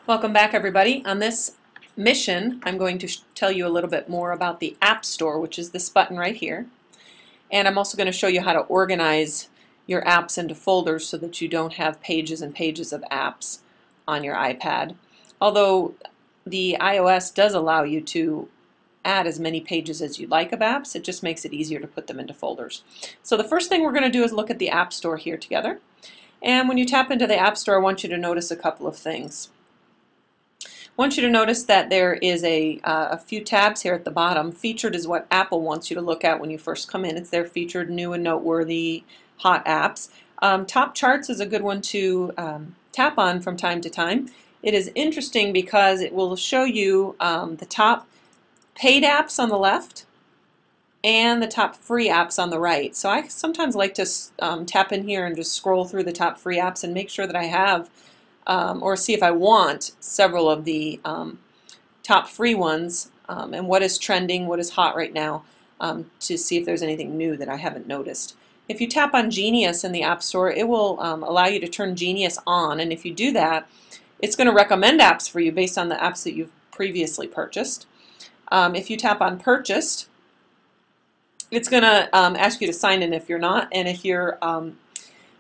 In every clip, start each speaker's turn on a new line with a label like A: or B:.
A: Welcome back, everybody. On this mission, I'm going to tell you a little bit more about the App Store, which is this button right here. And I'm also going to show you how to organize your apps into folders so that you don't have pages and pages of apps on your iPad. Although the iOS does allow you to add as many pages as you like of apps, it just makes it easier to put them into folders. So the first thing we're going to do is look at the App Store here together. And when you tap into the App Store, I want you to notice a couple of things. I want you to notice that there is a few tabs here at the bottom. Featured is what Apple wants you to look at when you first come in. It's their featured, new and noteworthy hot apps. Top charts is a good one to tap on from time to time. It is interesting because it will show you the top paid apps on the left and the top free apps on the right. So I sometimes like to tap in here and just scroll through the top free apps and make sure that I have or see if I want several of the top free ones and what is trending, what is hot right now, to see if there's anything new that I haven't noticed. If you tap on Genius in the App Store, it will allow you to turn Genius on, and if you do that, it's going to recommend apps for you based on the apps that you've previously purchased. If you tap on Purchased, it's going to ask you to sign in if you're not, and if you're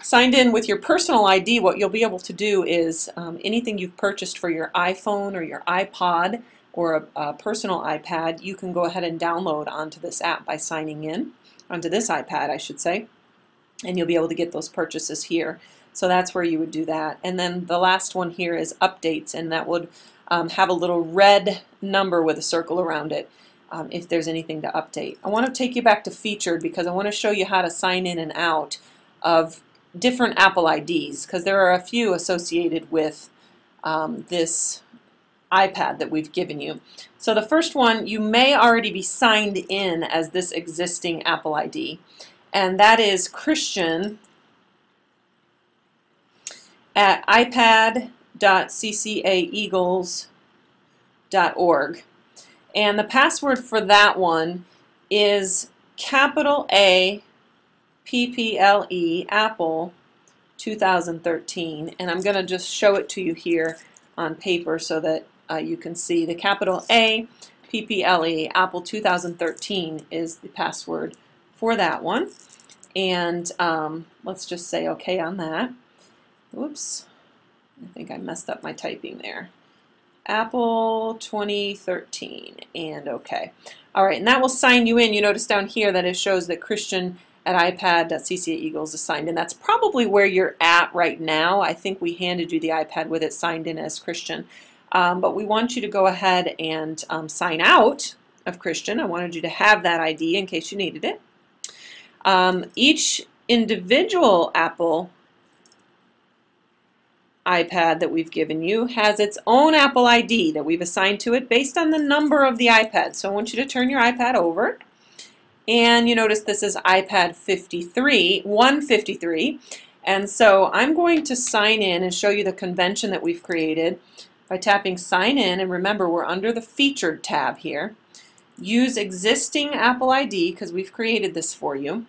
A: signed in with your personal ID, what you'll be able to do is anything you've purchased for your iPhone or your iPod or a personal iPad, you can go ahead and download onto this app by signing in, onto this iPad I should say, and you'll be able to get those purchases here. So that's where you would do that. And then the last one here is Updates, and that would have a little red number with a circle around it if there's anything to update. I want to take you back to Featured because I want to show you how to sign in and out of different Apple IDs, because there are a few associated with this iPad that we've given you. So the first one, you may already be signed in as this existing Apple ID, and that is Christian at ipad.ccaeagles.org. And the password for that one is capital A PPLE Apple 2013, and I'm going to just show it to you here on paper so that you can see the capital A PPLE Apple 2013 is the password for that one. And let's just say okay on that. Oops, I think I messed up my typing there. Apple 2013 and okay. Alright, and that will sign you in. You notice down here that it shows that Christian at ipad.ccaeagles is signed in. That's probably where you're at right now. I think we handed you the iPad with it signed in as Christian. But we want you to go ahead and sign out of Christian. I wanted you to have that ID in case you needed it. Each individual Apple iPad that we've given you has its own Apple ID that we've assigned to it based on the number of the iPad. So I want you to turn your iPad over. And you notice this is iPad 153, and so I'm going to sign in and show you the convention that we've created by tapping Sign In, and remember we're under the Featured tab here. Use existing Apple ID because we've created this for you.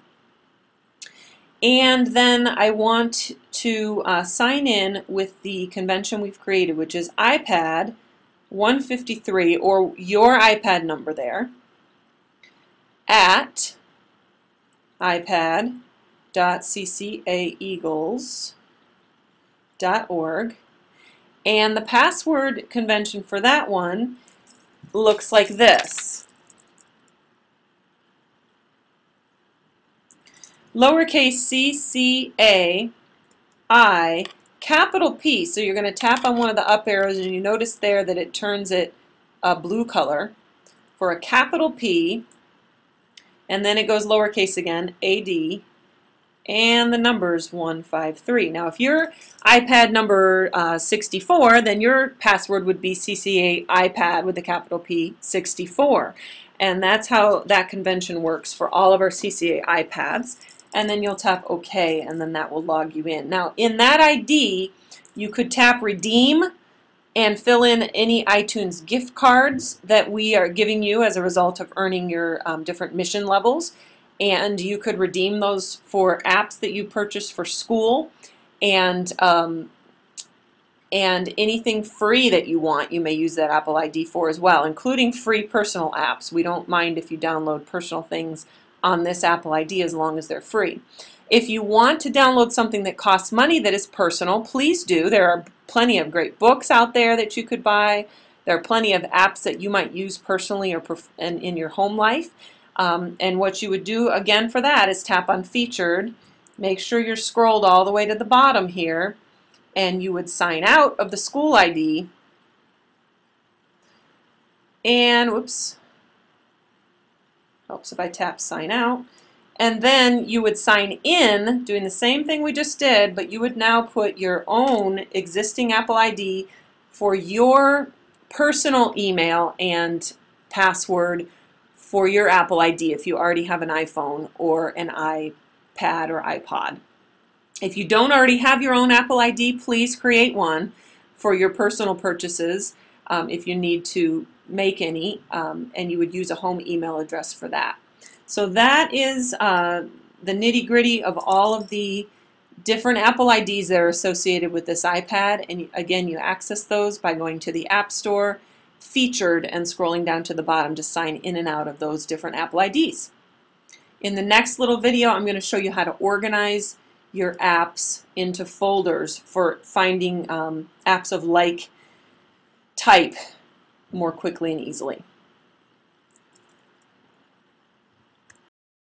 A: And then I want to sign in with the convention we've created, which is iPad 153, or your iPad number there, at ipad.ccaeagles.org, and the password convention for that one looks like this. Lowercase c-c-a-i, capital P, so you're going to tap on one of the up arrows and you notice there that it turns it a blue color for a capital P, and then it goes lowercase again, AD, and the number's 153. Now if your iPad number 64, then your password would be CCA iPad with a capital P 64. And that's how that convention works for all of our CCA iPads. And then you'll tap OK, and then that will log you in. Now in that ID, you could tap Redeem and fill in any iTunes gift cards that we are giving you as a result of earning your different mission levels. And you could redeem those for apps that you purchase for school, and And anything free that you want, you may use that Apple ID for as well, including free personal apps. We don't mind if you download personal things on this Apple ID as long as they're free. If you want to download something that costs money that is personal, please do. There are plenty of great books out there that you could buy. There are plenty of apps that you might use personally or in your home life. And what you would do again for that is tap on Featured. Make sure you're scrolled all the way to the bottom here, and you would sign out of the school ID. And whoops, helps if I tap sign out. And then you would sign in, doing the same thing we just did, but you would now put your own existing Apple ID for your personal email and password for your Apple ID if you already have an iPhone or an iPad or iPod. If you don't already have your own Apple ID, please create one for your personal purchases if you need to make any, and you would use a home email address for that. So that is the nitty-gritty of all of the different Apple IDs that are associated with this iPad. And again, you access those by going to the App Store, Featured, and scrolling down to the bottom to sign in and out of those different Apple IDs. In the next little video, I'm going to show you how to organize your apps into folders for finding apps of like type more quickly and easily.